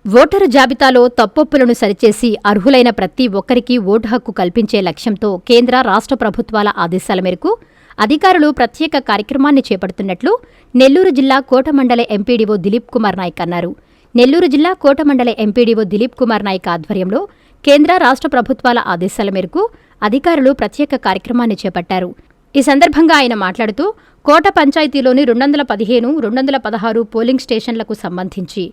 Voter జాబితాలో తప్పొప్పులను సరిచేసి అర్హులైన ప్రతి ఒక్కరికి ఓటు హక్కు కల్పించే లక్ష్యంతో కేంద్ర రాష్ట్ర ప్రభుత్వాల ఆదేశాల మేరకు అధికారులు ప్రత్యేక కార్యక్రమాన్ని చేపడుతున్నట్లు నెల్లూరు జిల్లా కోటమండల ఎంపీడీఓ దిలీప్ కుమార్ నాయక్ అన్నారు. నెల్లూరు జిల్లా కోటమండల ఎంపీడీఓ దిలీప్ కుమార్ నాయక్ ఆధ్వర్యంలో కేంద్ర రాష్ట్ర ప్రభుత్వాల ఆదేశాల మేరకు అధికారులు ప్రత్యేక కార్యక్రమాన్ని చేపట్టారు. ఈ సందర్భంగా ఆయన మాట్లాడుతూ కోట పంచాయతీలోని 215, 216 పోలింగ్ స్టేషన్లకు సంబంధించి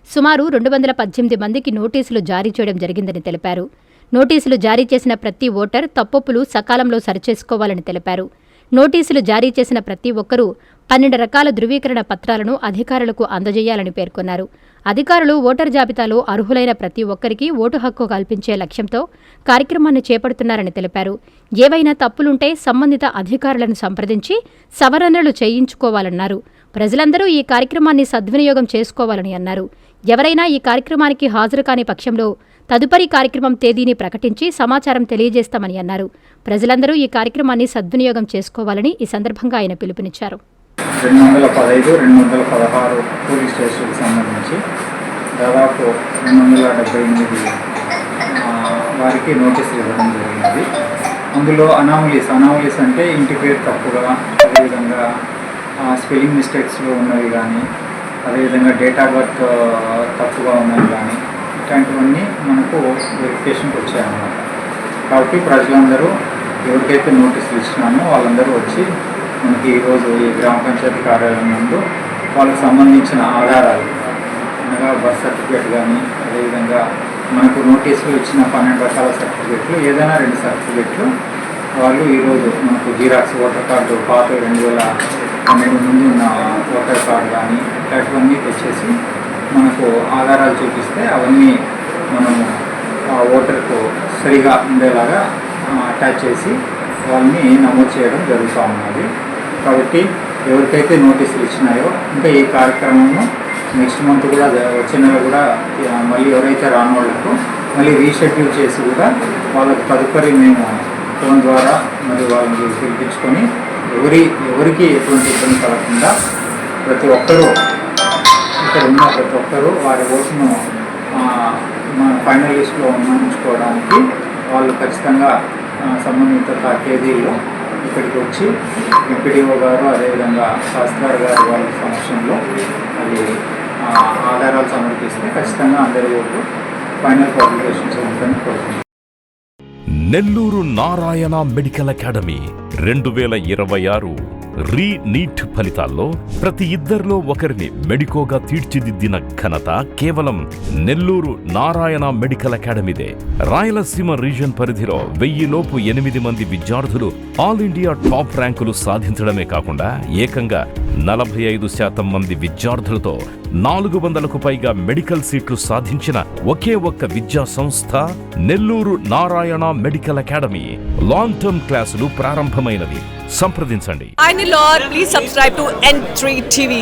సుమారు 218 మందికి నోటీసులు జారీ చేయడం జరిగిందని తెలిపారు. నోటీసులు జారీ చేసిన ప్రతి ఓటర్ తప్పొప్పులు సకాలంలో సరిచేసుకోవాలని తెలిపారు. నోటీసులు జారీ చేసిన ప్రతి ఒక్కరూ 12 రకాల ధృవీకరణ పత్రాలను అధికారులకు అందజేయాలని పేర్కొన్నారు. అధికారులు ఓటర్ జాబితాలో అర్హులైన ప్రతి ఒక్కరికి ఓటు హక్కు కల్పించే లక్ష్యంతో కార్యక్రమాన్ని చేపడుతున్నారని తెలిపారు. ఏవైనా తప్పులుంటే సంబంధిత అధికారులను సంప్రదించి సవరణలు చేయించుకోవాలన్నారు. ప్రజలందరూ ఈ కార్యక్రమాన్ని సద్వినియోగం చేసుకోవాలని అన్నారు. ఎవరైనా ఈ కార్యక్రమానికి హాజరు కాని పక్షంలో తదుపరి కార్యక్రమం తేదీని ప్రకటించి సమాచారం తెలియజేస్తామని అన్నారు. ప్రజలందరూ ఈ కార్యక్రమాన్ని సద్వినియోగం చేసుకోవాలని ఈ సందర్భంగా ఆయన పిలుపునిచ్చారు. 215, 216 పోలీస్ స్టేషన్కి సంబంధించి దాదాపు 278 వారికి నోటీసులు ఇవ్వడం జరిగింది. అందులో అనామలీస్ అంటే ఇంటి పేరు తప్పుగా, అదేవిధంగా స్పెల్లింగ్ మిస్టేక్స్లో ఉన్నవి కానీ, అదేవిధంగా డేట్ ఆఫ్ బర్త్ తప్పుగా ఉన్నవి కానీ, ఇట్లాంటివన్నీ మనకు వెరిఫికేషన్కి వచ్చాయన్నమాట. కాబట్టి ప్రజలందరూ ఎవరికైతే నోటీసులు ఇచ్చినామో వాళ్ళందరూ వచ్చి మనకి ఈరోజు ఈ గ్రామ పంచాయతీ కార్యాలయం నందు వాళ్ళకి సంబంధించిన ఆధారాలు అనగా బర్త్ సర్టిఫికేట్ కానీ, అదేవిధంగా మనకు నోటీసులు ఇచ్చిన 12 రకాల సర్టిఫికేట్లు, ఏదైనా 2 సర్టిఫికేట్లు వాళ్ళు ఈరోజు మనకు జిరాక్స్ ఓటర్ కార్డు, పాత 2012 ముందు ఉన్న ఓటర్ కార్డు కానీ ఇట్లాంటివన్నీ తెచ్చేసి మనకు ఆధారాలు చూపిస్తే అవన్నీ మనము ఓటర్కు సరిగా ఉండేలాగా అటాచ్ చేసి వాళ్ళని నమోదు చేయడం జరుగుతూ ఉన్నది. కాబట్టి ఎవరికైతే నోటీసులు ఇచ్చినాయో ఇంకా ఈ కార్యక్రమము నెక్స్ట్ మంత్ కూడా వచ్చే నెల కూడా మళ్ళీ ఎవరైతే రాని వాళ్ళకు మళ్ళీ రీషెడ్యూల్ చేసి కూడా వాళ్ళకి తదుపరి మేము ఫోన్ ద్వారా మరి వాళ్ళని పిలిపించుకొని ఎవరికి ఎటువంటి ఇబ్బంది కలగకుండా ప్రతి ఒక్కరూ ఇక్కడ ఉన్న ప్రతి ఒక్కరూ వారి ఓటును మన ఫైనల్ లిస్ట్లో ఉంచుకోవడానికి వాళ్ళు ఖచ్చితంగా సంబంధిత తేదీల్లో ఇక్కడికి వచ్చి ఎంపీడీఓ గారు, అదేవిధంగా శాస్త్రార్ గారు వాళ్ళ సమక్షంలో అది ఆధారాలు సమర్పిస్తే ఖచ్చితంగా అందరి ఓటు ఫైనల్ పబ్లికేషన్స్ ఉంటుందని కోరుతున్నాను. Nellore Narayana medical academy 2026 NEET ఫలితాల్లో ప్రతి ఇద్దరిలో ఒకరిని మెడికోగా తీర్చిదిద్దిన ఘనత కేవలం నెల్లూరు నారాయణ మెడికల్ అకాడమీదే. రాయలసీమ రీజన్ పరిధిలో 1000 లోపు 8 మంది విద్యార్థులు ఆల్ ఇండియా టాప్ ర్యాంకులు సాధించడమే కాకుండా ఏకంగా 45% మంది విద్యార్థులతో 400కు పైగా మెడికల్ సీట్లు సాధించిన ఒకే ఒక్క విద్యా సంస్థ Nellore Narayana medical academy. Long term క్లాసులు ప్రారంభమైనవి. సంప్రదించండి. Please subscribe to N3 TV.